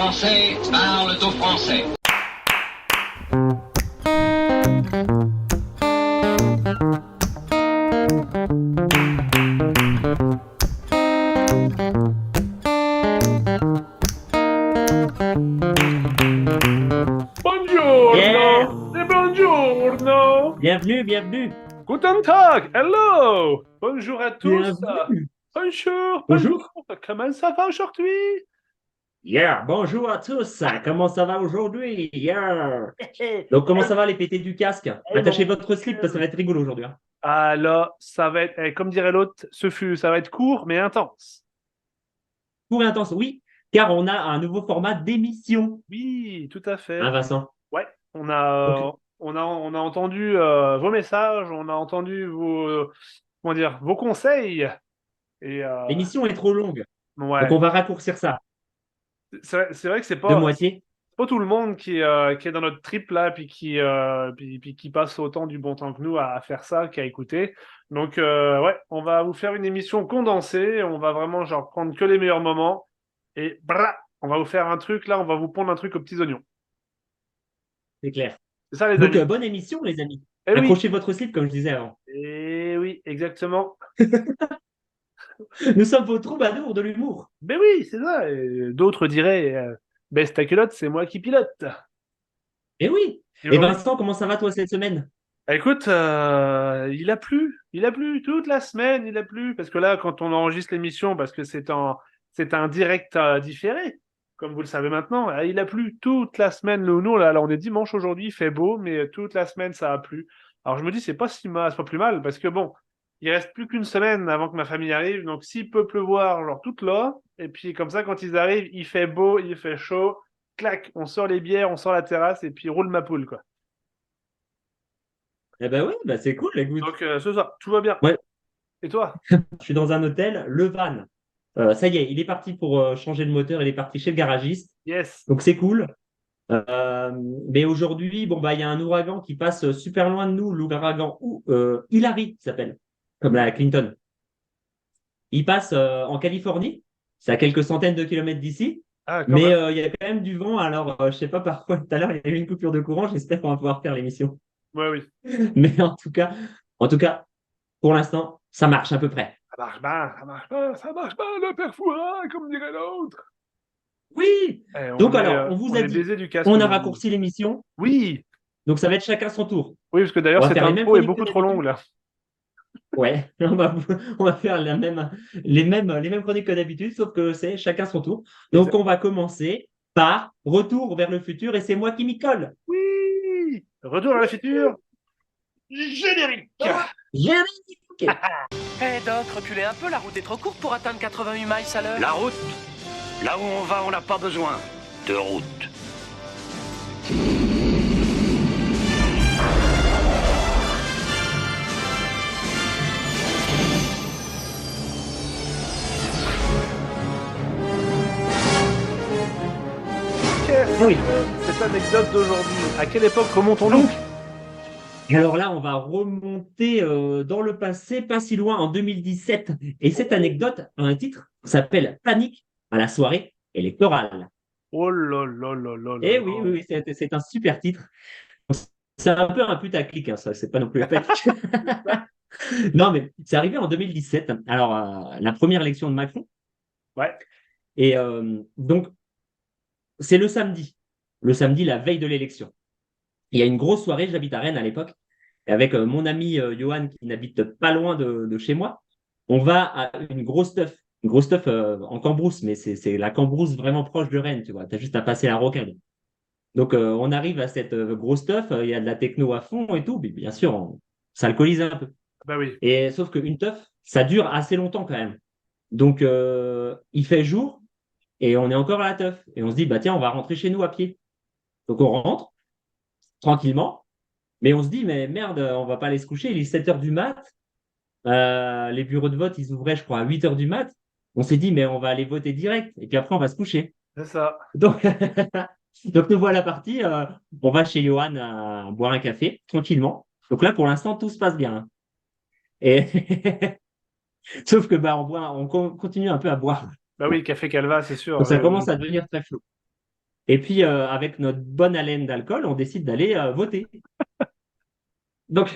Français parlent aux Français. Buongiorno! Yeah. E buongiorno! Bienvenue. Guten Tag! Hello! Bonjour à tous! Bienvenue. Bonjour! Bonjour. Comment ça va aujourd'hui? Yeah, bonjour à tous. Comment ça va aujourd'hui? Yeah. Donc, comment ça va les pétés du casque? Attachez votre slip parce que ça va être rigolo aujourd'hui, hein. Ah là, ça va être, comme dirait l'autre, ça va être court mais intense. Court et intense, oui, car on a un nouveau format d'émission, Oui, tout à fait. hein, Vincent? Ouais, Donc, on a entendu vos messages, on a entendu comment dire, vos conseils. Et l'émission est trop longue. Donc, ouais, on va raccourcir ça c'est vrai que c'est de pas. moitié. Pas tout le monde qui est dans notre trip là, puis qui passe autant du bon temps que nous à faire ça, qu'à écouter. Donc, ouais, on va vous faire une émission condensée. On va vraiment genre prendre que les meilleurs moments et on va vous faire un truc là, on va vous pondre un truc aux petits oignons. C'est clair. C'est ça, les Donc, amis. bonne émission, les amis. Eh oui, Accrochez votre slip, comme je disais avant. eh oui, exactement. Nous sommes vos troubadours de l'humour. Ben oui, c'est ça. Et d'autres diraient, baisse ta culotte, c'est moi qui pilote. Et oui. Et Et aujourd'hui, Vincent, comment ça va toi cette semaine? écoute, il a plu toute la semaine, il a plu parce que là, quand on enregistre l'émission, parce que c'est un direct différé, comme vous le savez maintenant, il a plu toute la semaine. Nous, là, on est dimanche aujourd'hui, il fait beau, mais toute la semaine ça a plu. Alors je me dis, c'est pas plus mal parce que bon, il reste plus qu'une semaine avant que ma famille arrive, donc s'il peut pleuvoir genre toute là, et puis comme ça, quand ils arrivent, il fait beau, il fait chaud, clac, on sort les bières, on sort la terrasse et puis roule ma poule quoi. Eh ben oui, bah c'est cool, écoute. Donc c'est ça, tout va bien. Ouais, Et toi? je suis dans un hôtel, le van. Ça y est, il est parti pour changer le moteur, il est parti chez le garagiste. Yes. Donc c'est cool. Euh, mais aujourd'hui, bon, bah, il y a un ouragan qui passe super loin de nous, l'ouragan Hillary s'appelle, comme la Clinton. Il passe en Californie, c'est à quelques centaines de kilomètres d'ici, Ah, quand mais même. il y a quand même du vent. Alors, je sais pas pourquoi tout à l'heure, il y a eu une coupure de courant, j'espère qu'on va pouvoir faire l'émission. Ouais, oui. Mais en tout cas, pour l'instant, ça marche à peu près. Ça marche pas, le père Fouras, comme dirait l'autre. Oui! Eh, Donc alors, on vous on a est dit, baisé du casque, on comme a on dit. raccourci l'émission, Oui, donc ça va être chacun son tour. oui, parce que On d'ailleurs, va cette faire les mêmes intro est chroniques que beaucoup trop longue, d'habitude. là. Ouais, on va faire les mêmes chroniques que d'habitude, sauf que c'est chacun son tour. Donc, Exact. on va commencer par Retour vers le futur et c'est moi qui m'y colle. Oui! Retour à la future. Générique! Générique. Eh Doc, reculez un peu, la route est trop courte pour atteindre 88 miles à l'heure. La route, là où on va, on n'a pas besoin de route. Qu'est-ce Oui. que cette anecdote d'aujourd'hui? À quelle époque remontons-nous? Alors là, on va remonter dans le passé, pas si loin, en 2017. Et cette anecdote a un titre, s'appelle Panique à la soirée électorale. Oh là là là là là Et oui, oui, là. oui, c'est un super titre. C'est un peu un putaclic, hein, ça, c'est pas non plus panique. Non, mais c'est arrivé en 2017. Alors, la première élection de Macron. Ouais. Et donc, c'est le samedi. Le samedi, la veille de l'élection. Il y a une grosse soirée, j'habite à Rennes à l'époque, et avec mon ami Johan qui n'habite pas loin de chez moi. On va à une grosse teuf en Cambrousse, mais c'est la Cambrousse vraiment proche de Rennes, tu vois. Tu as juste à passer la rocade. Donc, on arrive à cette grosse teuf, il y a de la techno à fond et tout, mais bien sûr, on s'alcoolise un peu. Bah oui. Et sauf qu'une teuf, ça dure assez longtemps quand même. Donc, il fait jour et on est encore à la teuf. Et on se dit, bah tiens, on va rentrer chez nous à pied. Donc, on rentre tranquillement, mais on se dit, mais merde, on va pas aller se coucher. Il est 7 heures du mat. Les bureaux de vote, ils ouvraient, je crois, à 8 heures du mat. On s'est dit, mais on va aller voter direct. Et puis après, on va se coucher. C'est ça. Donc, donc nous voilà partis. On va chez Johan boire un café tranquillement. Donc là, pour l'instant, tout se passe bien, hein. Et sauf que bah, on continue un peu à boire. Bah oui, Café Calva, c'est sûr. Donc ça commence à devenir très flou. Et puis, avec notre bonne haleine d'alcool, on décide d'aller voter. Donc,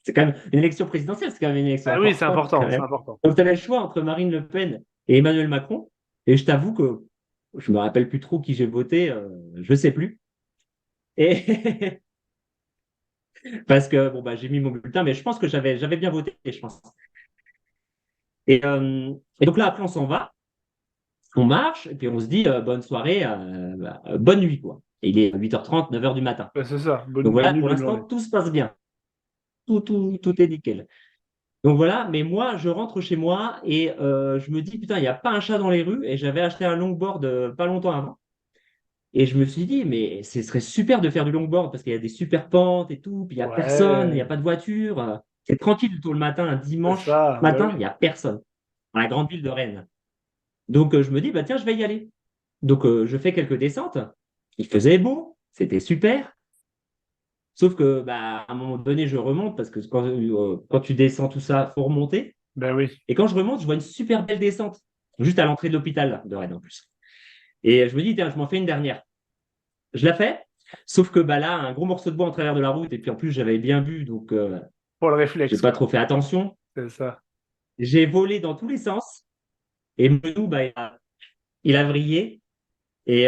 c'est quand même une élection présidentielle, c'est quand même une élection Ah oui, c'est importante quand important, c'est même. important. Donc, tu avais le choix entre Marine Le Pen et Emmanuel Macron. Et je t'avoue que je me rappelle plus trop qui j'ai voté, je sais plus. Et parce que bon bah j'ai mis mon bulletin, mais je pense que j'avais bien voté, je pense. Et donc là après on s'en va, on marche et puis on se dit bonne soirée, bonne nuit quoi. Et il est 8h30, 9h du matin. Ben, c'est ça. Donc Bonne voilà, nuit, pour bonne l'instant journée. tout se passe bien, tout est nickel. Donc voilà, mais moi je rentre chez moi et je me dis putain il n'y a pas un chat dans les rues et j'avais acheté un longboard pas longtemps avant. Et je me suis dit, mais ce serait super de faire du longboard parce qu'il y a des super pentes et tout, puis il n'y a personne, il n'y a Ouais, pas de voiture. C'est tranquille tôt le matin, un c'est dimanche ça. Ben matin, il oui. n'y a personne dans la grande ville de Rennes. Donc je me dis, bah tiens, je vais y aller. Donc je fais quelques descentes. Il faisait beau, c'était super. Sauf que bah, à un moment donné, je remonte parce que quand tu descends tout ça, faut remonter. Ben oui. Et quand je remonte, je vois une super belle descente, juste à l'entrée de l'hôpital là, de Rennes en plus. Et je me dis, tiens, je m'en fais une dernière. Je la fais, sauf que bah là, un gros morceau de bois en travers de la route, et puis en plus, j'avais bien bu, donc Pour le j'ai réflexe, pas quoi. trop fait attention. C'est ça. J'ai volé dans tous les sens, et le genou, bah, il a vrillé, et,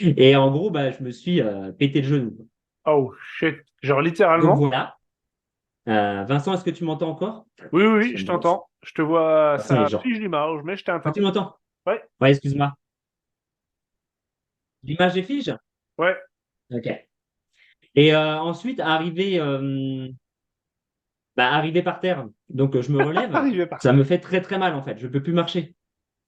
et en gros, bah, je me suis pété le genou. Oh, shit. Genre Donc littéralement. voilà. Vincent, est-ce que tu m'entends encore? Oui, oui, Parce oui, que je bon, de toute t'entends. Je te vois, façon, les ça gens. fige l'image, mais je Ah, t'entends. tu m'entends? Ouais, Ouais, excuse-moi. L'image est fige? ouais. Ok. Et ensuite, arrivé par terre, donc je me relève, Arrivé par ça me terre. fait très très mal en fait, je peux plus marcher.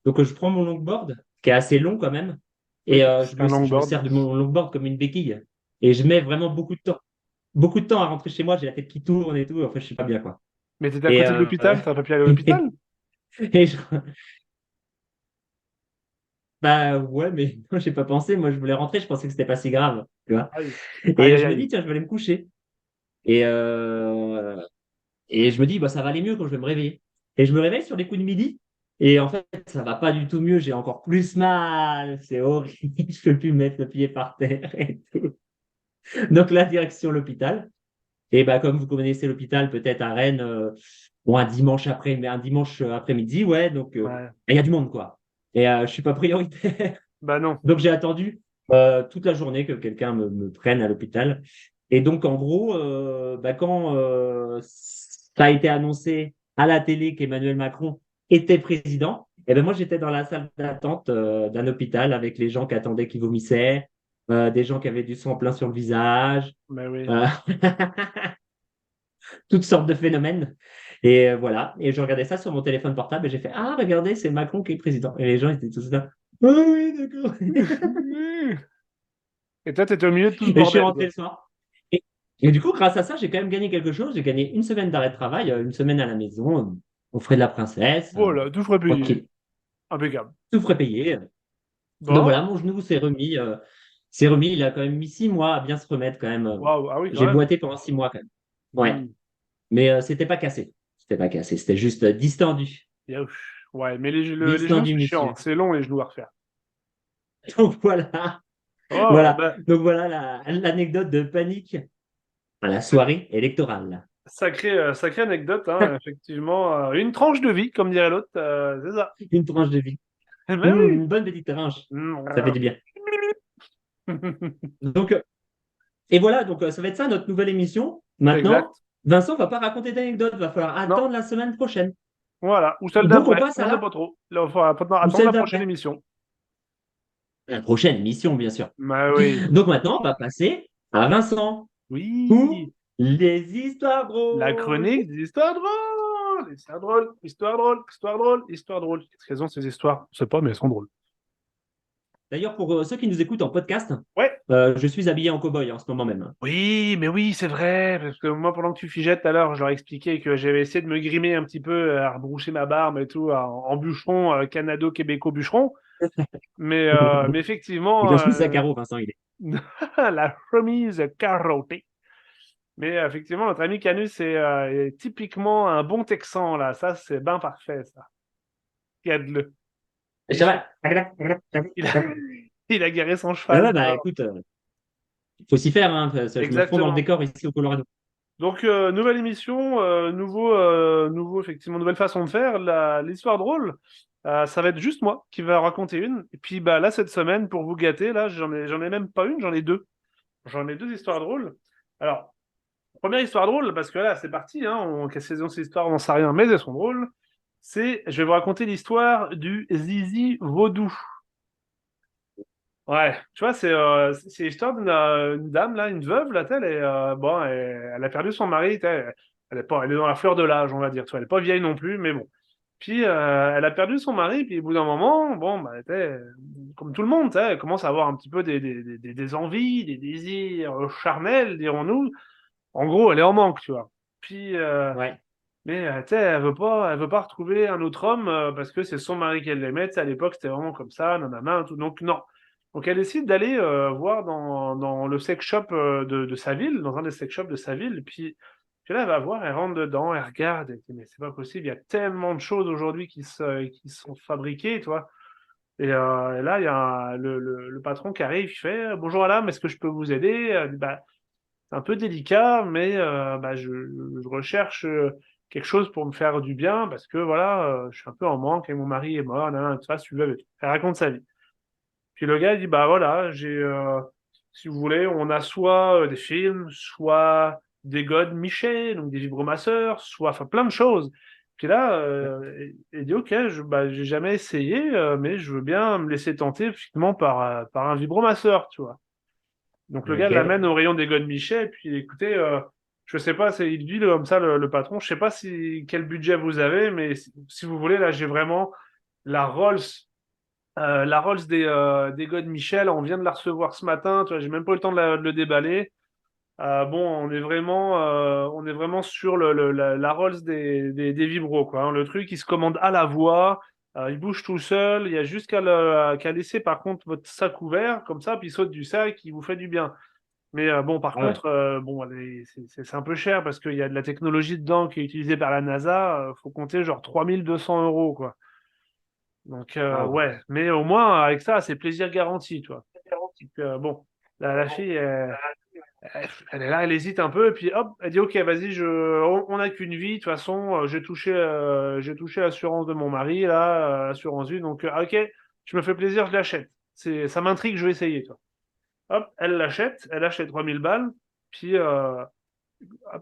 Donc, je prends mon longboard, qui est assez long quand même, Oui, et c'est un je me longboard. sers de mon longboard comme une béquille. Et je mets vraiment beaucoup de temps à rentrer chez moi. J'ai la tête qui tourne et tout. En fait, je suis pas bien, quoi. Mais t'étais à Et, côté de l'hôpital, t'aurais pas pu aller à l'hôpital? et bah ouais, mais non, j'ai pas pensé. Moi, je voulais rentrer. Je pensais que c'était pas si grave, tu vois. Aïe. Aïe, Et aïe, je me dis, aïe. tiens, je vais aller me coucher. Et, euh, et je me dis, bah, ça va aller mieux quand je vais me réveiller. Et je me réveille sur les coups de midi. Et en fait, ça va pas du tout mieux. J'ai encore plus mal. C'est horrible. Je peux plus mettre le pied par terre et tout. Donc, la direction l'hôpital. Et bah, comme vous connaissez l'hôpital, peut-être à Rennes, bon, un dimanche après-midi, ouais. Donc, Ouais. il y a du monde, quoi. Et je suis pas prioritaire. Bah non. Donc, j'ai attendu toute la journée que quelqu'un me prenne à l'hôpital. Et donc, en gros, bah, quand ça a été annoncé à la télé qu'Emmanuel Macron était président, et ben moi, j'étais dans la salle d'attente d'un hôpital avec les gens qui attendaient qui vomissaient, des gens qui avaient du sang plein sur le visage, Mais oui. euh, toutes sortes de phénomènes. Et voilà. Et je regardais ça sur mon téléphone portable et j'ai fait, ah, regardez, c'est Macron qui est président. Et les gens étaient tous là. Ah oui, d'accord. Et toi, t'étais au milieu de tout ce Et je suis bordel, rentré quoi. le soir. Et, et du coup, grâce à ça, j'ai quand même gagné quelque chose. J'ai gagné une semaine d'arrêt de travail, une semaine à la maison, au frais de la princesse, Voilà, tout frais payé. tranquille, Impeccable. tout frais payé. Donc Bon. voilà, mon genou s'est remis. S'est remis. Il a quand même mis 6 mois à bien se remettre quand même. Waouh. Ah oui, quand J'ai même. boité pendant 6 mois quand même. Ouais. Hmm. Mais c'était pas cassé. C'était pas cassé. C'était juste distendu. Yaouch. Ouais, mais les genoux, Distendu, c'est chiant. monsieur. C'est long, les genoux à refaire. Donc voilà. Oh, Voilà. bah, Donc voilà l'anecdote de panique à la soirée électorale. sacrée anecdote, hein, effectivement. Une tranche de vie, comme dirait l'autre. C'est ça. Une tranche de vie. Mais oui. Une bonne petite tranche. Ça fait Hmm. du bien. Donc, et voilà, donc ça va être ça notre nouvelle émission. Maintenant, Exact. Vincent va pas raconter d'anecdotes, va falloir Non. attendre la semaine prochaine. Voilà. Ou celle Donc on d'après. passe On à sait pas trop. Là, il faudra ou attendre celle la prochaine d'après. émission. La prochaine émission, bien sûr. Mais oui. Donc maintenant, on va passer à Vincent pour Oui. les histoires La drôles. chronique des histoires drôles. Histoires drôles. Histoires drôles. Histoires drôles. Histoires drôles. Qu'est-ce qu'elles ont, ces histoires? Je sais pas, mais elles sont drôles. D'ailleurs, pour ceux qui nous écoutent en podcast, Ouais. je suis habillé en cow-boy en ce moment même. Oui, mais oui, c'est vrai. Parce que moi, pendant que tu figeais tout à l'heure, je leur expliquais que j'avais essayé de me grimer un petit peu, à rebroucher ma barbe et tout, en bûcheron, canado-québéco-bûcheron. Mais Il effectivement, a chemise à carreaux, Vincent, il est. la chemise carottée. Mais effectivement, notre ami Canus est typiquement un bon Texan, là. Ça, c'est ben parfait, ça. Regarde-le. Le cheval. Il a, il a garé son Ah cheval. ouais, bah écoute, faut s'y faire, hein. Je me fonds dans le Exactement. décor ici au Colorado. Donc, nouvelle émission, nouveau, effectivement, nouvelle façon de faire. L'histoire drôle, ça va être juste moi qui va raconter une. Et puis, bah, là, cette semaine, pour vous gâter, là, j'en ai même pas une, j'en ai deux. J'en ai deux histoires drôles. Alors, première histoire drôle, parce que là, c'est parti, hein, quelle saison c'est l'histoire, on n'en sait rien, mais elles sont drôles. Je vais vous raconter l'histoire du zizi vaudou. Ouais, tu vois, c'est l'histoire d'une dame, là, une veuve, là, elle est, bon, elle a perdu son mari, elle est dans la fleur de l'âge, on va dire, tu vois, elle est pas vieille non plus, mais bon. Puis, elle a perdu son mari, puis au bout d'un moment, bon, bah, comme tout le monde, elle commence à avoir un petit peu des envies, des désirs charnels, dirons-nous. En gros, elle est en manque, tu vois. Puis, Ouais. mais elle veut pas retrouver un autre homme parce que c'est son mari qu'elle aimait. Tu sais, à l'époque, c'était vraiment comme ça, nanana, tout. Donc non. Donc elle décide d'aller voir dans le sex shop de sa ville, dans un des sex shops de sa ville. Puis là, elle va voir, elle rentre dedans, elle regarde, elle dit, mais c'est pas possible, il y a tellement de choses aujourd'hui qui sont fabriquées, toi. Et là, il y a le patron qui arrive, il fait, bonjour madame, est-ce que je peux vous aider? Elle dit, bah, c'est un peu délicat, mais bah, je recherche quelque chose pour me faire du bien parce que voilà, je suis un peu en manque et mon mari est mort, nan, nan, tout ça, si tu veux. Elle raconte sa vie. Puis le gars il dit bah voilà, si vous voulez, on a soit des films, soit des godes Michel, donc des vibromasseurs, soit enfin plein de choses. Puis là, il dit ok, bah, j'ai jamais essayé, mais je veux bien me laisser tenter effectivement par un vibromasseur, tu vois. Donc le gars Ok. l'amène au rayon des God Michel, et puis écoutez, je sais pas, il dit comme ça le patron, je sais pas quel budget vous avez, mais si vous voulez, là j'ai vraiment la Rolls, la Rolls des God Michel, on vient de la recevoir ce matin, tu vois, j'ai même pas eu le temps de le déballer. Bon, on est vraiment sur la Rolls des vibros, quoi, hein. Le truc, il se commande à la voix, il bouge tout seul, il y a juste qu'à laisser par contre votre sac ouvert, comme ça, puis il saute du sac, il vous fait du bien. Mais bon, par Ah ouais. contre, bon, c'est un peu cher parce qu'il y a de la technologie dedans qui est utilisée par la NASA. Faut compter genre 3200 € quoi. Donc, Waouh. ouais. Mais au moins, avec ça, c'est plaisir garanti, toi. Donc, bon, la fille, elle est là, elle hésite un peu. Et puis, hop, elle dit, OK, vas-y, on n'a qu'une vie. De toute façon, j'ai touché l'assurance de mon mari, là, l'assurance vie. Donc, OK, je me fais plaisir, je l'achète. Ça m'intrigue, je vais essayer, toi. Hop, elle achète 3000 balles, puis hop,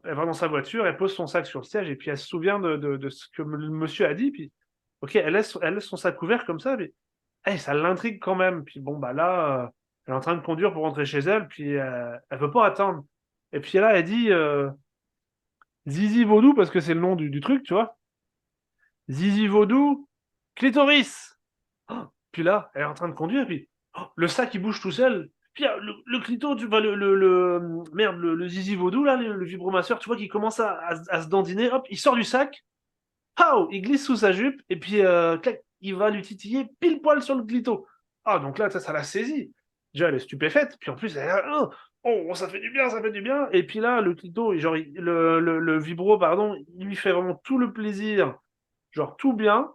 elle va dans sa voiture, elle pose son sac sur le siège, et puis elle se souvient de ce que le monsieur a dit, puis ok, elle laisse son sac ouvert comme ça, mais hey, ça l'intrigue quand même. Puis bon, bah là, elle est en train de conduire pour rentrer chez elle, puis elle veut pas attendre. Et puis là, elle dit Zizi Vaudou, parce que c'est le nom du truc, tu vois. Zizi Vaudou, clitoris. Oh, puis là, elle est en train de conduire, puis oh, le sac il bouge tout seul. Puis le clito, tu vois, merde, le zizi vaudou, là, le vibromasseur, tu vois, qui commence à se dandiner, hop, il sort du sac, pow, il glisse sous sa jupe, et puis clac, il va lui titiller pile poil sur le clito. Ah, donc là, ça l'a saisi. Déjà, elle est stupéfaite, puis en plus, elle est là, oh, ça fait du bien, ça fait du bien. Et puis là, le clito, genre, le vibro, pardon, il lui fait vraiment tout le plaisir, genre tout bien.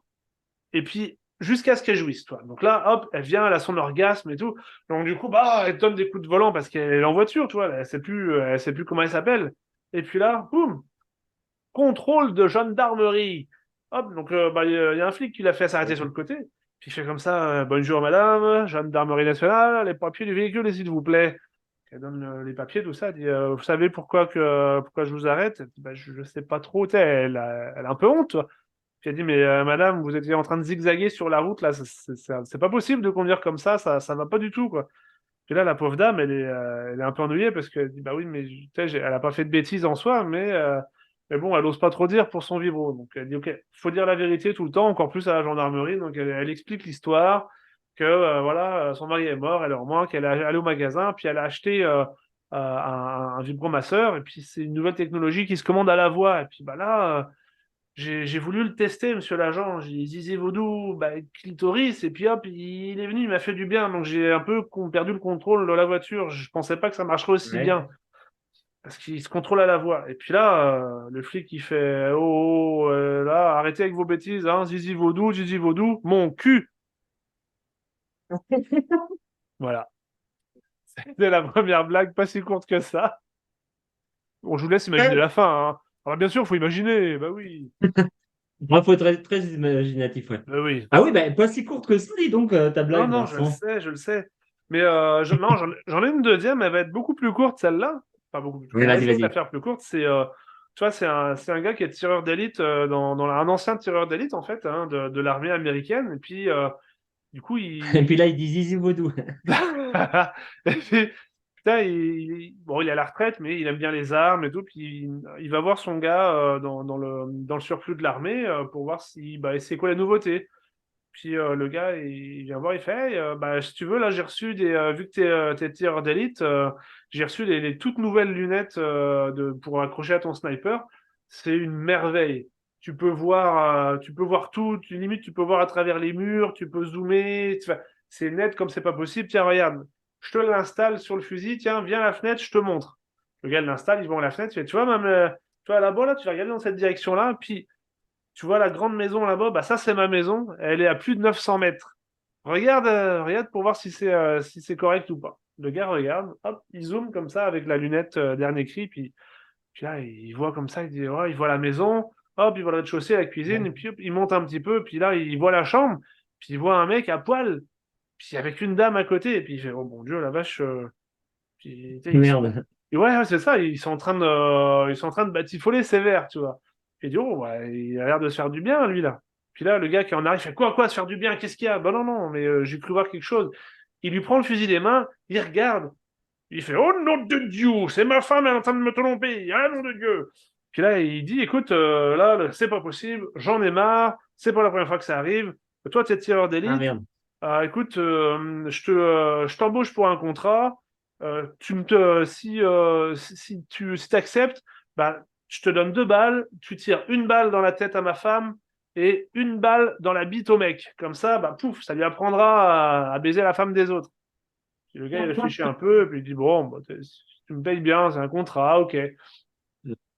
Et puis, jusqu'à ce qu'elle jouisse, toi. Donc là, hop, elle vient, elle a son orgasme et tout. Donc du coup, bah, elle donne des coups de volant parce qu'elle est en voiture, tu vois. Elle sait plus comment elle s'appelle. Et puis là, boum, contrôle de gendarmerie. Hop, donc bah, il y a un flic qui l'a fait s'arrêter sur le côté. Puis il fait comme ça, bonjour madame, gendarmerie nationale, les papiers du véhicule, s'il vous plaît. Elle donne les papiers, tout ça. Elle dit, vous savez pourquoi je vous arrête? Elle dit, bah, je sais pas trop. Tu sais, elle a un peu honte, toi. Puis elle dit, mais madame, vous étiez en train de zigzaguer sur la route, là, c'est pas possible de conduire comme ça va pas du tout, quoi. Puis là, la pauvre dame, elle est un peu ennuyée parce qu'elle dit, bah oui, mais tu sais, elle a pas fait de bêtises en soi, mais bon, elle ose pas trop dire pour son vibro. Donc elle dit, ok, faut dire la vérité tout le temps, encore plus à la gendarmerie. Donc elle explique l'histoire, que voilà, son mari est mort, elle est en manque, elle est allée au magasin, puis elle a acheté un vibromasseur, et puis c'est une nouvelle technologie qui se commande à la voix. Et puis bah là, j'ai voulu le tester, monsieur l'agent. J'ai dit Zizi Vaudou, bah, clitoris, et puis hop, il est venu, il m'a fait du bien. Donc j'ai un peu perdu le contrôle de la voiture. Je pensais pas que ça marcherait aussi Ouais. bien, parce qu'il se contrôle à la voix. Et puis là, le flic, il fait oh, là, arrêtez avec vos bêtises, hein, Zizi Vaudou, mon cul. Voilà. C'était la première blague, pas si courte que ça. Bon, je vous laisse imaginer la fin, hein. Alors, bien sûr, il faut imaginer. Bah oui. Il faut être très, très imaginatif, ouais. Bah oui. Ah oui, bah, pas si courte que ça, dis donc, ta Non, blague, non, Vincent. je le sais. Mais non, j'en ai une deuxième, elle va être beaucoup plus courte, celle-là. Pas beaucoup plus. Oui, On va vas-y, essayer de la vas-y. faire plus courte. Tu vois, c'est un gars qui est tireur d'élite, un ancien tireur d'élite, en fait, hein, de l'armée américaine. Et puis, du coup, Et puis là, il dit Zizi Vaudou. Et puis, putain, bon, il est à la retraite, mais il aime bien les armes et tout. Puis il va voir son gars dans le surplus de l'armée pour voir si, bah, c'est quoi la nouveauté. Puis le gars, il vient voir, il fait hey, bah, si tu veux, là, j'ai reçu vu que t'es tireur d'élite, j'ai reçu les toutes nouvelles lunettes pour accrocher à ton sniper. C'est une merveille. Tu peux voir tout, limite, tu peux voir à travers les murs, tu peux zoomer. C'est net comme c'est pas possible. Tiens, regarde, je te l'installe sur le fusil. Tiens, viens à la fenêtre, je te montre. Le gars l'installe, il va à la fenêtre, il fait, tu vois, même, tu vois, là-bas, là, tu vas regarder dans cette direction-là, puis tu vois la grande maison là-bas, bah ça c'est ma maison, elle est à plus de 900 mètres. Regarde pour voir si c'est correct ou pas. Le gars regarde, hop, il zoome comme ça avec la lunette dernier cri, puis là il voit comme ça, il dit, ouais, il voit la maison, hop, il voit le rez-de-chaussée, la cuisine, et puis hop, il monte un petit peu, puis là il voit la chambre, puis il voit un mec à poil, puis avec une dame à côté, et puis il fait, oh mon Dieu, la vache, puis tu sais, Merde. et ouais, c'est ça, ils sont en train de batifoler sévère, tu vois. Et dit, oh, ouais, il a l'air de se faire du bien, lui, là. Puis là, le gars qui en arrive, fait quoi, se faire du bien, qu'est-ce qu'il y a? Ben non, non, mais j'ai cru voir quelque chose. Il lui prend le fusil des mains, il regarde, il fait, oh nom de Dieu, c'est ma femme, elle est en train de me tromper, ah nom de Dieu. Puis là, il dit, écoute, là, c'est pas possible, j'en ai marre, c'est pas la première fois que ça arrive. Toi, tu es tireur Ah d'élite, merde. écoute, je t'embauche pour un contrat. Si tu acceptes, bah, je te donne 2 balles. Tu tires une balle dans la tête à ma femme et une balle dans la bite au mec. Comme ça, bah, pouf, ça lui apprendra à baiser la femme des autres. Puis le gars, il réfléchit un peu, et puis il dit, bon, bah, si tu me payes bien, c'est un contrat, ok.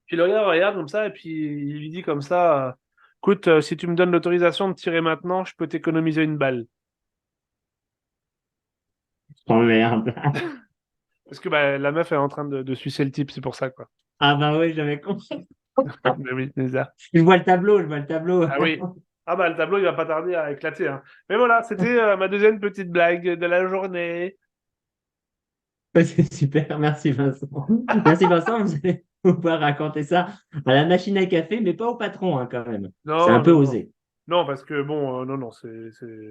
Puis le gars regarde comme ça, et puis il lui dit comme ça, écoute, si tu me donnes l'autorisation de tirer maintenant, je peux t'économiser une balle. Oh merde. Parce que bah, la meuf est en train de sucer le type, c'est pour ça, quoi. Ah bah oui, j'avais compris. Mais oui, c'est ça. Je vois le tableau, je vois le tableau. Ah oui. Ah bah le tableau, il va pas tarder à éclater, hein. Mais voilà, c'était ma deuxième petite blague de la journée. C'est super, merci Vincent. Merci Vincent, vous allez pouvoir raconter ça à la machine à café, mais pas au patron hein, quand même. C'est un Non, peu non, non. osé. Non, parce que bon, non, non, non,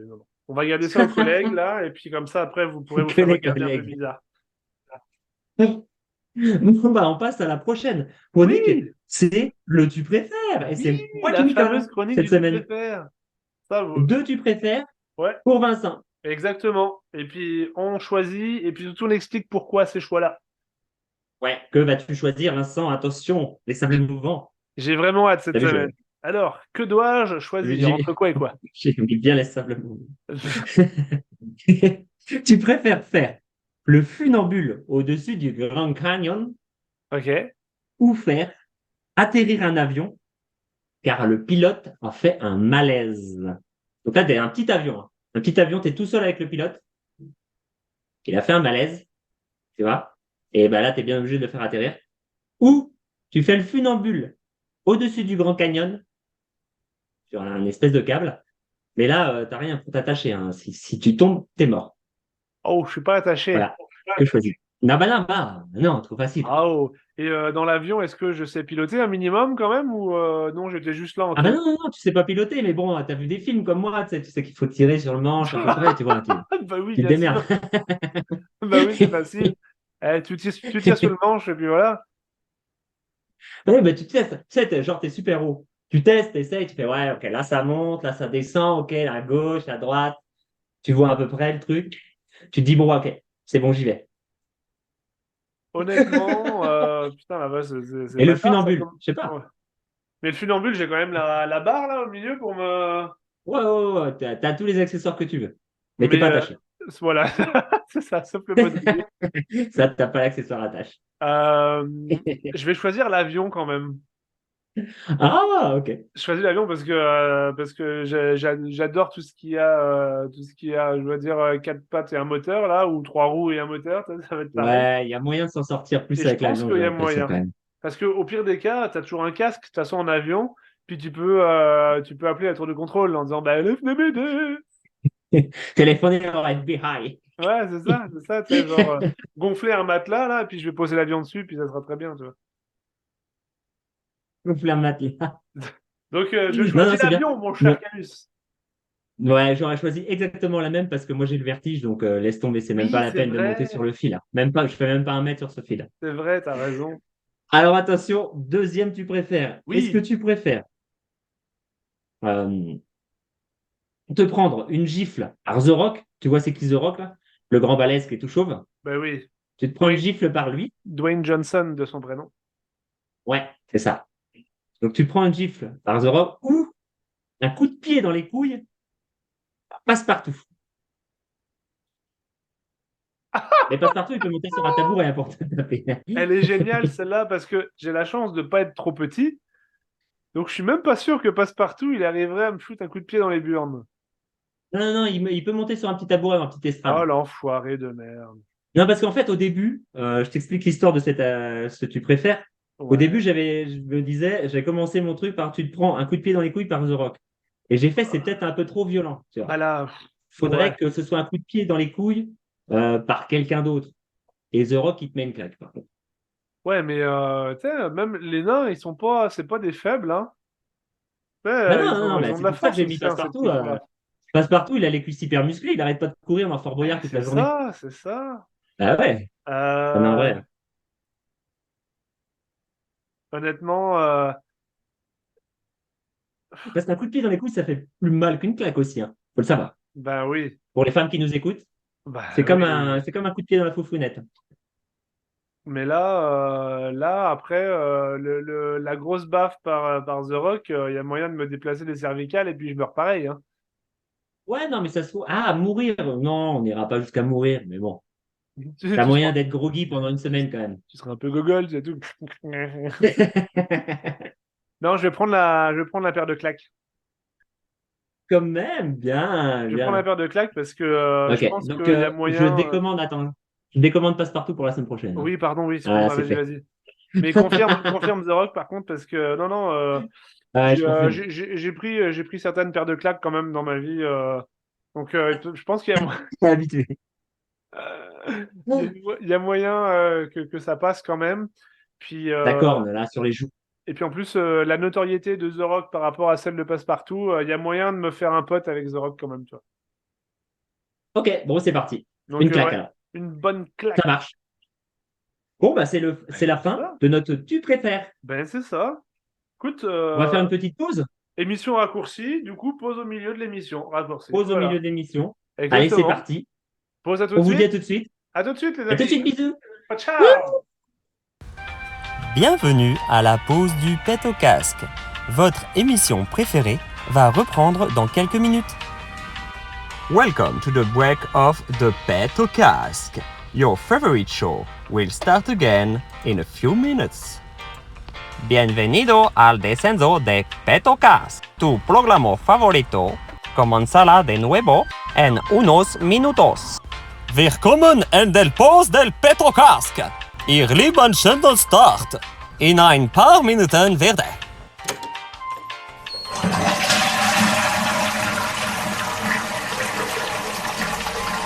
non. On va garder ça aux collègues, là, et puis comme ça, après, vous pourrez vous Que faire les regarder un peu collègues. bizarre. Bon, bah, on passe à la prochaine chronique. Oui, C'est le tu préfères. Et oui, c'est moi qui la m'y fameuse colle chronique cette du tu semaine. préfères. Ça, vous... Deux tu préfères Ouais, pour Vincent. exactement. Et puis, on choisit, et puis surtout, on explique pourquoi ces choix-là. Ouais. Que vas-tu choisir, Vincent? Attention, les sables mouvants. J'ai vraiment hâte cette T'as vu, semaine. Alors, que dois-je choisir? j'ai Entre quoi et quoi? j'ai mis bien les sables mouvants. Tu préfères faire le funambule au-dessus du Grand Canyon Ok. ou faire atterrir un avion car le pilote a fait un malaise. Donc là, t'es un petit avion. Hein. Un petit avion, tu es tout seul avec le pilote. Il a fait un malaise, tu vois. Et ben là, tu es bien obligé de le faire atterrir. Ou tu fais le funambule au-dessus du Grand Canyon sur un espèce de câble. Mais là, t'as rien pour t'attacher. Hein. Si tu tombes, t'es mort. Oh, je suis pas attaché. Voilà. Que choisis. Non, bah non, bah, non, trop facile. Ah oh. Et dans l'avion, est-ce que je sais piloter un minimum quand même ou non, j'étais juste là en Ah bah train de... non, non, non, tu sais pas piloter, mais bon, t'as vu des films comme moi, tu sais qu'il faut tirer sur le manche à peu près, tu vois, Bah oui, tu te bien démerdes. sûr. Bah oui, c'est facile. Tu tires sur le manche et puis voilà. Ouais, bah, tu testes. Tu sais, genre, t'es super haut. Tu testes, t'essayes, tu fais, ouais, ok, là, ça monte, là, ça descend, ok, à gauche, à droite. Tu vois à peu près le truc. Tu te dis, bon, ok, c'est bon, j'y vais. Honnêtement, putain, la vache, c'est Et le bâtard ça. funambule, je sais pas. Ouais. Mais le funambule, j'ai quand même la barre là au milieu pour me. Ouais, ouais, ouais, ouais, t'as tous les accessoires que tu veux. Mais t'es Mais pas attaché. voilà, c'est ça, sauf le mobilier. Ça, t'as pas l'accessoire attache. Euh, je vais choisir l'avion quand même. Ah, ok. Je choisis l'avion parce que j'adore tout ce qui a, je dois dire, quatre pattes et un moteur là, ou trois roues et un moteur, ça va être pareil. Ouais, il y a moyen de s'en sortir plus Et je avec pense l'avion, qu'il j'ai y a l'impression quand moyen. même. Parce que au pire des cas, tu as toujours un casque, de toute façon en avion, puis tu peux appeler la tour de contrôle en disant bah venez m'aider. Téléphoner aurait be high. Ouais, c'est ça, tu sais, genre gonfler un matelas là, et puis je vais poser l'avion dessus, puis ça sera très bien, tu vois. Gonfler un matelas. Donc je Non, non, choisis c'est bien. l'avion, mon Ouais, cher Calus. ouais, j'aurais choisi exactement la même parce que moi j'ai le vertige, donc laisse tomber, c'est même pas Oui, la peine de monter sur le fil, hein. Même pas, je fais même pas 1 mètre sur ce fil. c'est vrai, t'as raison. Alors attention, deuxième, tu préfères. Est-ce que Oui, tu préfères euh, te prendre une gifle par The Rock? Tu vois, c'est qui The Rock là? Le grand balèze qui est tout chauve. bah oui. Tu te prends une Dwayne, gifle par lui. Dwayne Johnson de son prénom. Ouais, c'est ça. Donc tu te prends une gifle par The Rock ou un coup de pied dans les couilles, passe-partout. Mais passe-partout, il peut monter sur un tabouret à porte de taper. Elle est géniale celle-là parce que j'ai la chance de pas être trop petit. Donc je suis même pas sûr que Passepartout il arriverait à me foutre un coup de pied dans les burnes. Non, non, non, il peut monter sur un petit tabouret, un petit Oh estrade. l'enfoiré de merde. Non, parce qu'en fait, au début, je t'explique l'histoire de ce que tu préfères. Au Ouais. début, je me disais, j'ai commencé mon truc par tu te prends un coup de pied dans les couilles par The Rock. Et j'ai fait, c'est peut-être un peu trop violent, tu Bah vois. là, Faudrait ouais. que ce soit un coup de pied dans les couilles par quelqu'un d'autre. Et The Rock, il te met une claque, par contre. Ouais, mais tu sais, même les nains, ils sont pas, c'est pas des faibles, hein. Tu sais, Ben non, non, non, ils mais ont de c'est la pour ça que force j'ai mis aussi, hein, ces Passepartout. types-là. Passepartout, il a les cuisses hyper musclées, il arrête pas de courir dans Fort Boyard toute la C'est journée. ça, c'est ça. Ah ouais, non, mais en Euh, vrai. honnêtement, Parce qu'un coup de pied dans les couilles, ça fait plus mal qu'une claque aussi, hein. Faut le savoir. bah oui, Pour les femmes qui nous écoutent, bah oui. c'est comme un coup de pied dans la foufounette. Mais là, là après la grosse baffe par The Rock, il y a moyen de me déplacer les cervicales et puis je meurs pareil, hein. Ouais, non, mais ça se trouve. Ah, mourir. Non, on n'ira pas jusqu'à mourir, mais bon. T'as Tu moyen seras, d'être groggy pendant une semaine quand même. tu seras un peu gogol, c'est tout. Non, je vais prendre la paire de claques. Quand même, bien, Je vais prendre la bien. paire de claques parce que je Ok, pense donc qu'il y a je moyen. décommande, attends. Je décommande passe-partout pour la semaine prochaine, hein. Oui, pardon, oui, Ah, excuse-moi, c'est vas-y, fait. vas-y. Mais confirme The Rock par contre parce que non, non, Ouais, je confirme. j'ai pris certaines paires de claques quand même dans ma vie. Donc je pense qu'il y a, Habitué. il y a moyen que ça passe quand même. Puis, D'accord, là, sur les joues. et puis en plus, la notoriété de The Rock par rapport à celle de Passepartout, il y a moyen de me faire un pote avec The Rock quand même, tu vois. Ok, bon, c'est parti. Une Donc claque ouais, alors. une bonne claque. Ça marche. Bon, bah, c'est Ben, la c'est fin ça. de notre Tu préfères. Ben, c'est ça. Écoute, On va faire une petite pause. émission raccourcie, du coup, pause au milieu de l'émission. Raccourcie. Pause au milieu Voilà. de l'émission. Allez, c'est Exactement. parti. Pause à tout On de vous dit suite. à tout de suite. À tout de suite, les À tout de amis. suite, bisous. Ciao. Bienvenue à la pause du pet au casque. Votre émission préférée va reprendre dans quelques minutes. Welcome to the break of the pet au casque. Your favorite show will start again in a few minutes. Bienvenido al descenso de Pet au casque. Tu programa favorito comenzará de nuevo en unos minutos. Willkommen in der Pause del Pet au casque. Ihr lieben Schindel Start. In ein paar Minuten werde.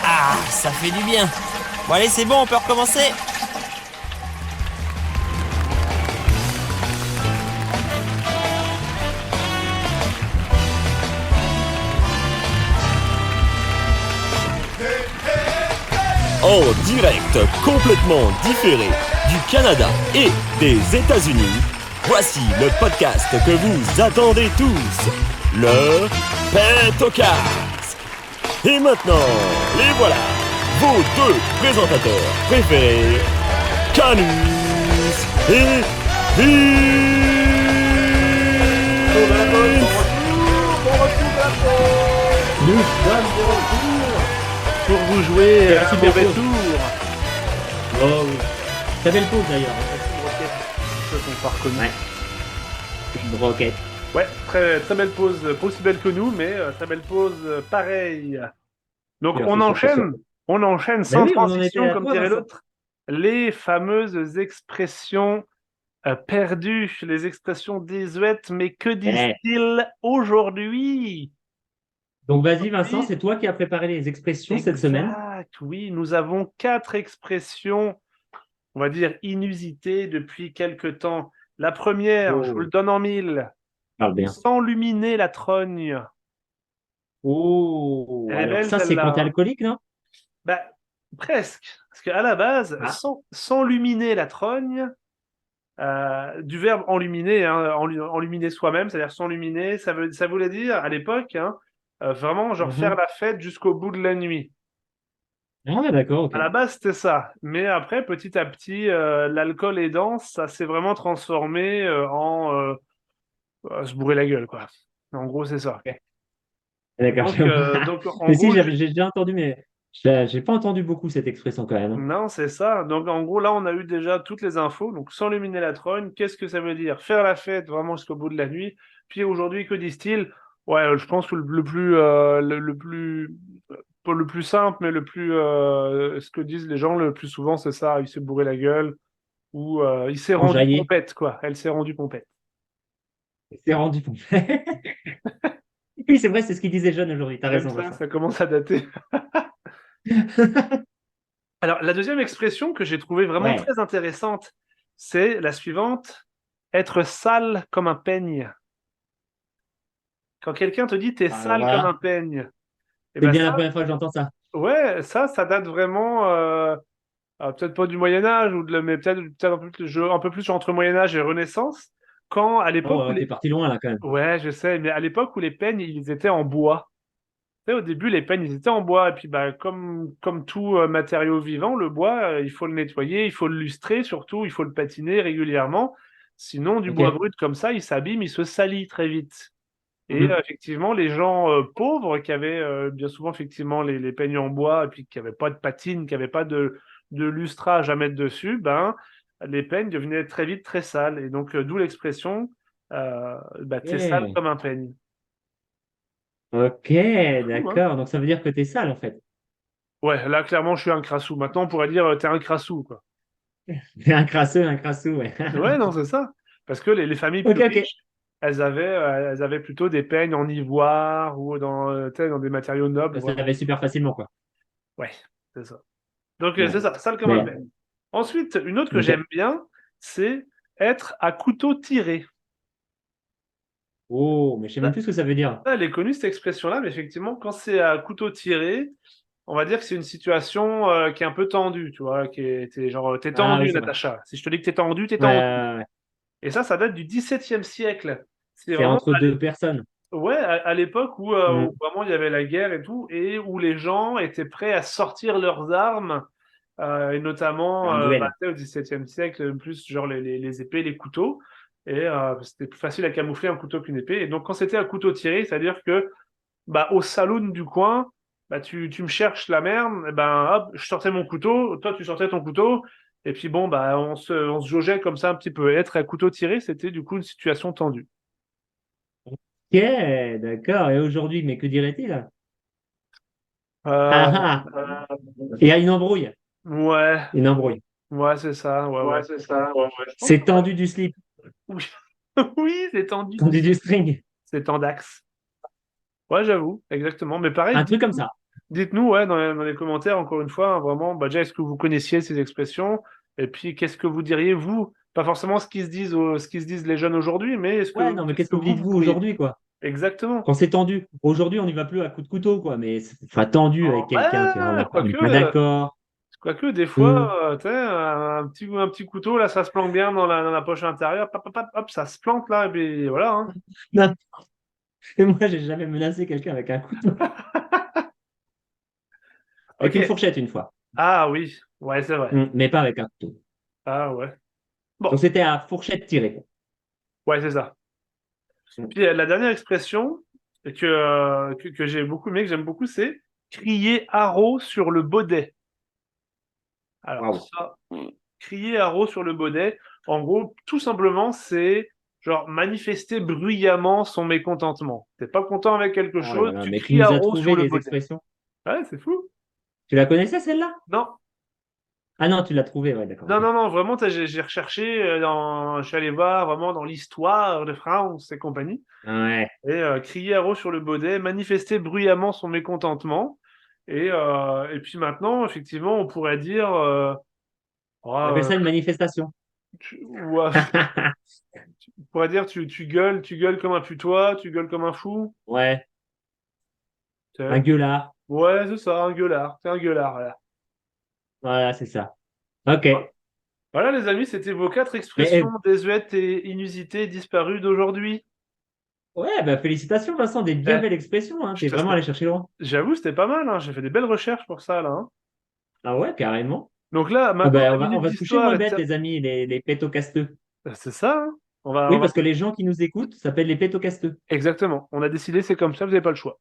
Ah, ça fait du bien. Bon allez, c'est bon, on peut recommencer. En direct, complètement différé du Canada et des États-Unis, voici le podcast que vous attendez tous, le Pet au casque. Et maintenant, les voilà, vos deux présentateurs préférés, Canus et Vince. Nous sommes de retour pour vous jouer C'est la un super mauvais pause. tour. Oh oui. Très belle pause d'ailleurs. Ceux qu'on pas reconnu. Ouais. Broquette. Ouais, très, très belle pause, pas aussi belle que nous, mais très belle pause, pareil. Donc Bien, c'est sûr, c'est sûr. on enchaîne Ben sans oui, on en était transition, à comme toi, dirait Vincent. l'autre. Les fameuses expressions perdues, les expressions désuètes, mais que Eh. disent-ils aujourd'hui? Donc vas-y, Vincent, Oui, c'est toi qui as préparé les expressions cette semaine. exact, oui, nous avons 4 expressions, on va dire, inusitées depuis quelque temps. La première, je vous le Oh, donne en mille, parle bien. s'enluminer la trogne. Oh, Elle est alors belle ça, c'est quand celle-là, t'es hein. alcoolique, non? Bah, presque. Parce qu'à la base, Ah, s'enluminer la trogne, du verbe enluminer, hein, enluminer soi-même, c'est-à-dire s'enluminer, ça voulait dire à l'époque, hein, vraiment genre faire mhm. la fête jusqu'au bout de la nuit. Ah, d'accord, ok. À la base, c'était ça. Mais après, petit à petit, l'alcool aidant, ça s'est vraiment transformé en se bourrer la gueule, quoi. En gros, c'est ça. Ok. D'accord. Donc en Mais si, gros, j'ai déjà entendu, mais j'ai pas entendu beaucoup cette expression quand même, hein. non, c'est ça. Donc, en gros, là, on a eu déjà toutes les infos. Donc, s'enluminer la trogne, qu'est-ce que ça veut dire? Faire la fête vraiment jusqu'au bout de la nuit. Puis aujourd'hui, que disent-ils? Ouais, je pense que le plus, le plus, pas le plus simple, mais le plus, ce que disent les gens le plus souvent, c'est ça. Il s'est bourré la gueule ou il s'est rendu Enjaillé, pompette, quoi. Elle s'est rendue pompette. c'est rendu compte. Oui, c'est vrai, c'est ce qu'ils disaient jeunes aujourd'hui. T'as Même raison, ça, Vincent. ça commence à dater. Alors, la deuxième expression que j'ai trouvée vraiment Ouais. très intéressante, c'est la suivante. Être sale comme un peigne. Quand quelqu'un te dit t'es Alors sale comme voilà, un peigne, et c'est ben bien la ça, première fois que j'entends ça. ouais, ça date vraiment, peut-être pas du Moyen Âge mais peut-être un peu plus entre Moyen Âge et Renaissance, quand à l'époque Oh, où t'es les, parti loin là quand même. ouais, je sais, mais à l'époque où les peignes ils étaient en bois. Tu sais, au début les peignes ils étaient en bois et puis bah comme tout matériau vivant, le bois il faut le nettoyer, il faut le lustrer surtout, il faut le patiner régulièrement, sinon du bois Ok. brut comme ça il s'abîme, il se salit très vite. Et Mhm. effectivement, les gens pauvres qui avaient bien souvent effectivement les peignes en bois et puis qui n'avaient pas de patine, qui n'avaient pas de lustrage à mettre dessus, ben, les peignes devenaient très vite très sales. Et donc, d'où l'expression bah, t'es sale Ok, comme un peigne. ok, C'est fou, hein? d'accord. Donc ça veut dire que t'es sale en fait. Ouais, là, clairement, je suis un crassou. Maintenant, on pourrait dire t'es un crassou, quoi. T'es un crasseux, ouais. Ouais, non, c'est ça. Parce que les familles Ok, plus ok. riches, elles avaient plutôt des peignes en ivoire ou tu sais, dans des matériaux nobles, Ça vraiment. s'avait super facilement, quoi. Ouais, c'est ça. Donc, Ouais. c'est ça, sale comme un Mais, peigne. Ensuite, une autre que ok. j'aime bien, c'est être à couteau tiré. Oh, mais je sais même Ça, plus ce que ça veut dire. elle est connue, cette expression-là, mais effectivement, quand c'est à couteau tiré, on va dire que c'est une situation qui est un peu tendue, tu vois, t'es genre, t'es Ah oui, tendu, c'est vrai. Natacha. Si je te dis que t'es tendu, t'es Ouais, tendu. ouais, ouais. Et ça date du XVIIe siècle. C'est C'est vraiment, entre deux personnes. ouais, à l'époque Mm. où vraiment il y avait la guerre et tout, et où les gens étaient prêts à sortir leurs armes, et notamment Un bah, duel. tu sais, au XVIIe siècle, plus genre les épées, les couteaux, et c'était plus facile à camoufler un couteau qu'une épée. Et donc quand c'était un couteau tiré, c'est-à-dire que bah, au saloon du coin, bah, tu me cherches la merde, et ben hop, je sortais mon couteau, toi tu sortais ton couteau, et puis bon, bah, on se jaugeait comme ça un petit peu. Être à couteau tiré, c'était du coup une situation tendue. Ok, d'accord. Et aujourd'hui, mais que dirait-il, là? Euh, Ah ah! Il y a une embrouille. ouais, Une embrouille. ouais, c'est ça, ouais, ouais. c'est ça. Ouais, ouais. Je pense C'est que ouais. tendu du slip, Oui, oui, c'est tendu tendu du string. c'est tendax. Ouais, j'avoue, exactement. Mais pareil, Un truc comme ça. dites-nous ouais, dans les commentaires, encore une fois, hein, vraiment, bah, déjà, est-ce que vous connaissiez ces expressions? Et puis, qu'est-ce que vous diriez, vous? Pas forcément ce qu'ils se disent les jeunes aujourd'hui, mais Ouais, non, mais qu'est-ce qu'est-ce que que vous vous, dites vous vous pourriez? aujourd'hui, quoi? Exactement. Quand c'est tendu. Aujourd'hui, on n'y va plus à coups de couteau, quoi. Mais enfin, tendu avec Oh, quelqu'un, tu vois, ouais, on n'est pas d'accord. quoique, des Hmm. fois, tu sais, un petit couteau, là, ça se planque bien dans la poche intérieure, hop, hop, hop, hop, ça se plante, là, et puis voilà, hein. Non, et moi, j'ai jamais menacé quelqu'un avec un couteau. Avec Ok. une fourchette une fois. Ah oui, ouais, c'est vrai. Mais pas avec un couteau. Ah ouais. Donc Bon, c'était à fourchette tirée, quoi. ouais, c'est ça. Puis la dernière expression que j'ai beaucoup aimé, que j'aime beaucoup, c'est crier haro sur le baudet. Alors Waouh. ça, crier haro sur le baudet, en gros, tout simplement, c'est Genre, manifester bruyamment son mécontentement. T'es pas content avec quelque Oh là chose, là, tu mais tu cries à nous as haut sur trouvé le les bonnet. expressions. Ouais, c'est fou. Tu la connaissais celle-là? Non, Ah non, tu l'as trouvée, ouais, d'accord. non, Ok. non, non, vraiment, j'ai recherché, je suis allé voir vraiment dans l'histoire de France et compagnie. Ouais. Et crier à haut sur le bonnet, manifester bruyamment son mécontentement. Et puis maintenant, effectivement, on pourrait dire, oh, On appelle ça une manifestation. ouais, on pourrait dire tu gueules comme un putois, tu gueules comme un fou. Ouais, Tu un sais. gueulard. Ouais, c'est ça, un gueulard. T'es un gueulard, voilà. Voilà, c'est ça. Ok. Voilà, les amis, c'était vos 4 Mais expressions désuètes et inusitées disparues d'aujourd'hui. ouais, bah, félicitations, Vincent, des bien Eh, belles expressions. Hein. je T'es te- vraiment allé chercher loin. J'avoue, c'était pas mal, hein. J'ai fait des belles recherches pour ça, là, hein. Ah ouais, carrément. Donc là, Ah maintenant, ben, la on minute va se coucher d'histoire moins est bêtes, les amis, les pétocasteux. C'est ça, hein. Oui, On va... parce que les gens qui nous écoutent s'appellent les pétocasteux. Exactement. On a décidé, c'est comme ça, vous n'avez pas le choix.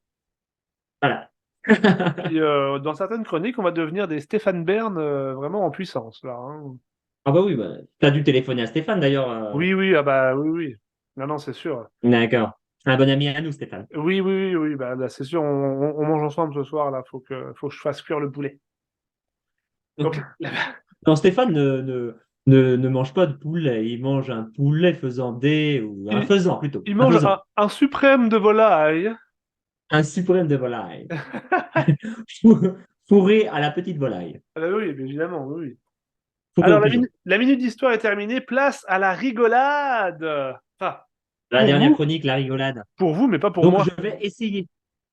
Voilà. Puis, dans certaines chroniques, on va devenir des Stéphane Bern vraiment en puissance, là, hein. Ah bah oui, bah, t'as dû téléphoner à Stéphane d'ailleurs. Oui, oui, ah bah oui, oui. Non, non, c'est sûr. D'accord. C'est un bon ami à nous, Stéphane. Oui, oui, oui, oui, bah, là, c'est sûr, on mange ensemble ce soir, là. Faut que je fasse cuire le poulet. Donc, Non, Stéphane ne mange pas de poulet. Il mange un poulet faisandé ou un il, faisan plutôt. il Un mange faisan. un suprême de volaille. Un suprême de volaille. Fourré à la petite volaille. Ah bah oui, évidemment, oui, oui. Fourré au Alors, pigeon. la minute d'histoire est terminée. Place à la rigolade. Enfin, La pour dernière vous, chronique, la rigolade. mais pas pour Donc, moi. je vais essayer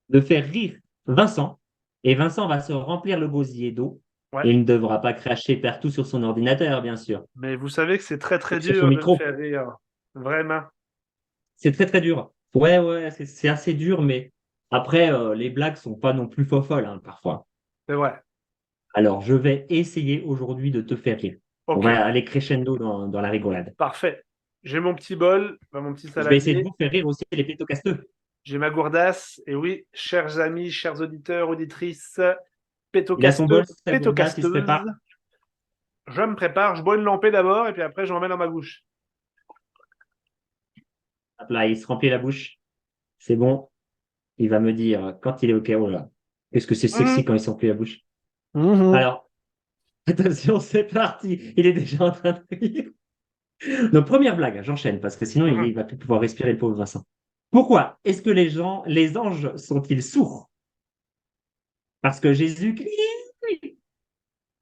de faire rire Vincent. Et Vincent va se remplir le gosier d'eau. Ouais. Et il ne devra pas cracher partout sur son ordinateur, bien sûr. Mais vous savez que c'est très, très Sur son dur de me micro. faire rire. Vraiment. C'est très, très dur. Ouais, ouais, c'est assez dur, mais après, les blagues sont pas non plus folles, hein, parfois. C'est vrai. Alors, je vais essayer aujourd'hui de te faire rire. On Ok, va aller crescendo dans la rigolade. parfait. J'ai mon petit bol, mon petit Je vais essayer de saladier. vous faire rire aussi les pétocasteux. J'ai ma gourdasse. Et oui, chers amis, chers auditeurs, auditrices, Il a son pétocasteux, bol, sa gourdasse, il se pétocasteuses. prépare. Je me prépare, je bois une lampée d'abord, et puis après, j'en mets dans ma bouche. Hop là, il se remplit la bouche. C'est bon. Il va me dire quand il est OK. Oh là, qu'est-ce que c'est sexy quand il se remplit la bouche. Mhm. Alors, attention, c'est parti. Il est déjà en train de rire. Donc, première blague, j'enchaîne parce que sinon, il va plus pouvoir respirer, le pauvre Vincent. Pourquoi est-ce que les anges sont-ils sourds? Parce que Jésus crie.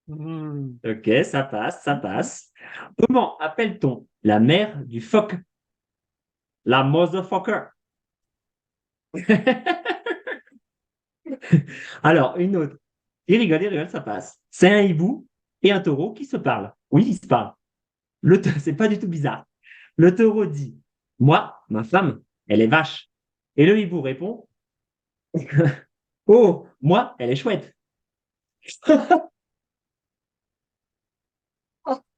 Mhm. Ok, ça passe, ça passe. Comment appelle-t-on la mère du phoque? La motherfucker. Alors, une autre. Il rigole, ça passe. C'est un hibou et un taureau qui se parlent. Oui, ils se parlent. C'est pas du tout bizarre. Le taureau dit, moi, ma femme, elle est vache. Et le hibou répond, oh, moi, elle est chouette.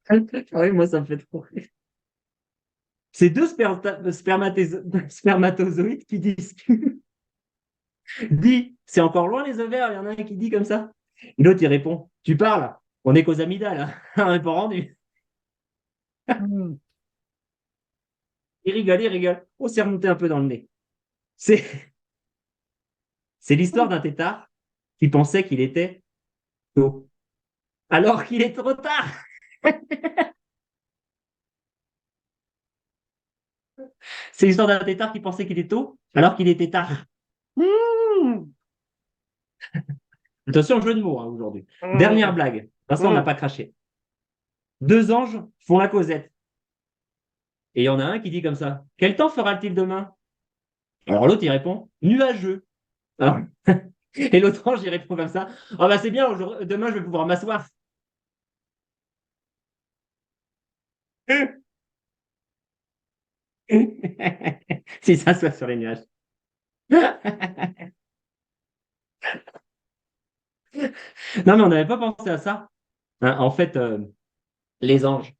Ah oui, moi, ça me fait trop rire. C'est deux spermatozoïdes qui discutent. Dit, c'est encore loin les ovaires, il y en a un qui dit comme ça. Et l'autre, il répond, tu parles, on est qu'aux amygdales, hein. On n'est pas rendu. Mhm. Il rigole. On s'est remonté un peu dans le nez. C'est, c'est l'histoire d'un tétard qui pensait qu'il était tôt. Alors qu'il est trop tard. C'est l'histoire d'un tétard qui pensait qu'il était tôt, alors qu'il était tard. Mhm. Attention, jeu de mots hein, aujourd'hui. Mhm. Dernière blague. Vincent n'a Mhm. pas craché. Deux anges font la causette. Et il y en a un qui dit comme ça, quel temps fera-t-il demain? Alors l'autre, il répond, nuageux. Alors, et l'autre ange, il répond comme ça, ah bah c'est bien, demain, je vais pouvoir m'asseoir. S'il s'assoit sur les nuages. Non, mais on n'avait pas pensé à ça. Hein, en fait, les anges,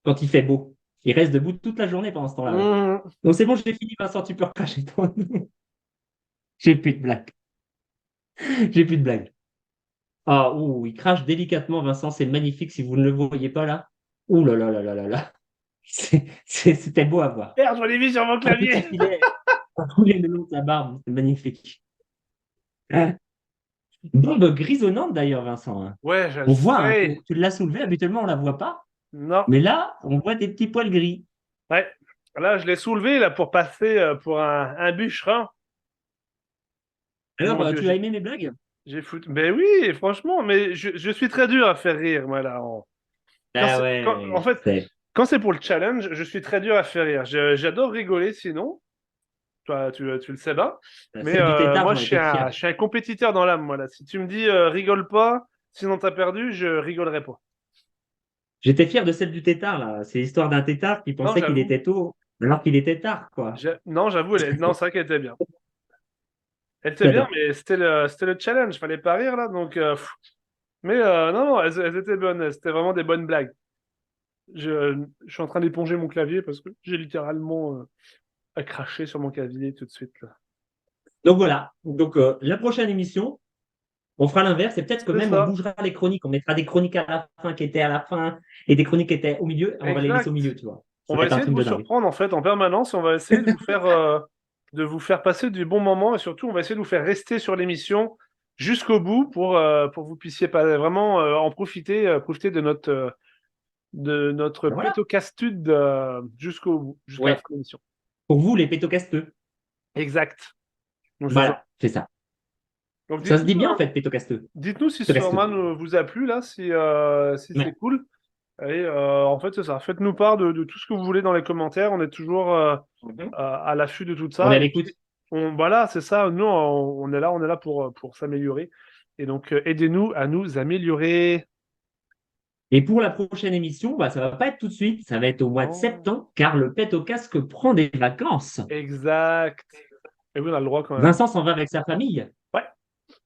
quand il fait beau, ils restent debout toute la journée pendant ce temps-là. Ouais. Mhm. Donc c'est bon, j'ai fini, Vincent, tu peux recracher toi. J'ai plus de blagues. J'ai plus de blagues. Ah, ouh, il crache délicatement, Vincent, c'est magnifique si vous ne le voyez pas là. Ouh là là là là là là. C'était beau à voir. Merde, je l'ai mis sur mon Un petit clavier. filet, ça roulait le long de sa barbe, c'est magnifique. Barbe grisonnante d'ailleurs, Vincent, hein. Ouais, je le On voit, hein, sais. tu l'as soulevé, habituellement on la voit pas, Non. mais là, on voit des petits poils gris. Ouais. Là, je l'ai soulevé là pour passer pour un bûcheron. Alors, Mon Dieu, tu as aimé mes blagues? j'ai foutu. Ben oui, franchement, mais je suis très dur à faire rire, moi là. Ah ouais, En fait, c'est- quand c'est pour le challenge, je suis très dur à faire rire. J'adore rigoler sinon. Toi, tu le sais pas. Mais celle du tétard, moi, j'en étais fier. je suis un compétiteur dans l'âme. Voilà. Si tu me dis rigole pas, sinon t'as perdu, je rigolerai pas. J'étais fier de celle du tétard, là. C'est l'histoire d'un tétard qui Non, pensait qu'il j'avoue. était tôt, alors qu'il était tard, quoi. Non, j'avoue, non, c'est vrai qu'elle était bien. Elle était bien, J'adore. mais c'était le challenge. Fallait pas rire là. Donc, mais non, non, elles étaient bonnes. C'était vraiment des bonnes blagues. Je suis en train d'éponger mon clavier parce que j'ai littéralement à cracher sur mon clavier tout de suite là. Donc voilà. Donc la prochaine émission, on fera l'inverse et peut-être que C'est même on ça. bougera les chroniques. On mettra des chroniques à la fin qui étaient à la fin et des chroniques qui étaient au milieu. On va les laisser Exact. au milieu, tu vois. On Ça va va être un essayer de truc vous de dingue. surprendre en fait en permanence et on va essayer de vous faire passer du bon moment et surtout on va essayer de vous faire rester sur l'émission jusqu'au bout pour que vous puissiez pas vraiment en profiter, profiter de notre Ben voilà. pétocastude jusqu'au bout, jusqu'à la Ouais. fin de l'émission. Pour vous, les pétocasteux. Exact. Donc, c'est ça. Voilà, c'est ça. Donc Ça se dit dites-nous, bien en fait, pétocasteux. dites-nous si ce Pétocasteux. format vous a plu là, si Ouais. c'est cool. Et en fait, c'est ça. Faites-nous part de tout ce que vous voulez dans les commentaires. On est toujours Mhm. à l'affût de tout On est ça. à Et l'écoute. puis, voilà, c'est ça. Nous, on est là pour s'améliorer. Et donc, aidez-nous à nous améliorer. Et pour la prochaine émission, bah, ça va pas être tout de suite, ça va être au mois de Oh, septembre, car le pet au casque prend des vacances. exact. Et oui, on a le droit quand même. Vincent s'en va avec sa famille Ouais, c'est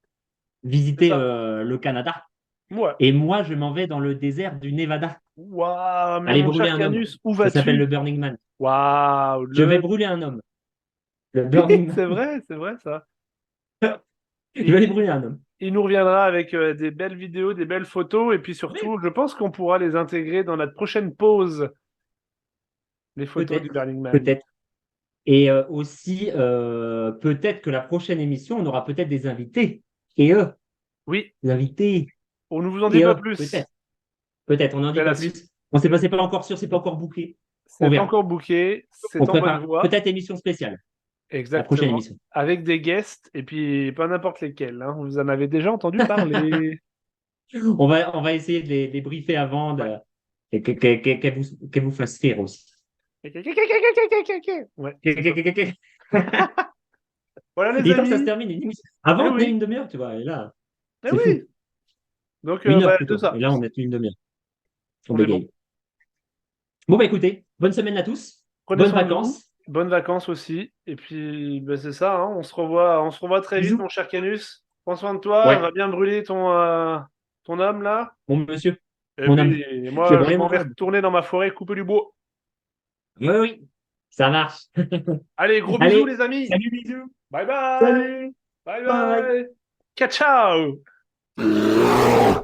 visiter ça. le Canada. Ouais. Et moi, je m'en vais dans le désert du Nevada. Waouh, mais Aller mon brûler cher un homme. Canus, où Ça s'appelle le vas-tu? Burning Man. Waouh, Je vais brûler un homme. Le Burning Man. c'est vrai ça. Je vais aller brûler un homme. Il nous reviendra avec des belles vidéos, des belles photos, et puis Oui, surtout, je pense qu'on pourra les intégrer dans notre prochaine pause, les photos du peut-être. Burning Man. Peut-être. Et aussi, peut-être que la prochaine émission, on aura peut-être des invités. Et eux, Oui, des invités. on ne vous en dit Et pas eux, plus. peut-être. Peut-être, on n'en dit C'est pas la plus. On sait pas, c'est pas encore sûr, c'est pas encore booké. On C'est pas verra. encore booké, c'est On en bonne prépare voie. peut-être émission spéciale, la prochaine Exactement. émission. Avec des guests, et puis pas n'importe lesquels. Hein. Vous en avez déjà entendu parler. On va essayer de les briefer avant et qu'elles vous fassent rire aussi. Ouais. Et Voilà les tant que ça se amis. termine, une émission. Eh Avant, on tenait oui, une demi-heure, tu vois. Et là, eh c'est fou. oui. Donc, Une heure tout plutôt. ça. Et là, on a tenu une demi-heure. On On est bon. bégaye. Bon, bah écoutez, bonne semaine à tous. Prenez Bonnes soin de vous. vacances. Bonnes vacances aussi. Et puis, ben, c'est ça. Hein. On se revoit très vite, Bisous. mon cher Canus. Prends soin de toi. Ouais, Va bien brûler ton homme là. mon monsieur, Et mon homme. puis, Je vais moi, je brûler m'en mon vais homme. retourner dans ma forêt couper du bois. Oui, oui, ça marche. Allez, gros bisous, Allez, les amis. salut, bisous. Bye bye. Salut. Bye Bye. bye. Ciao, ciao.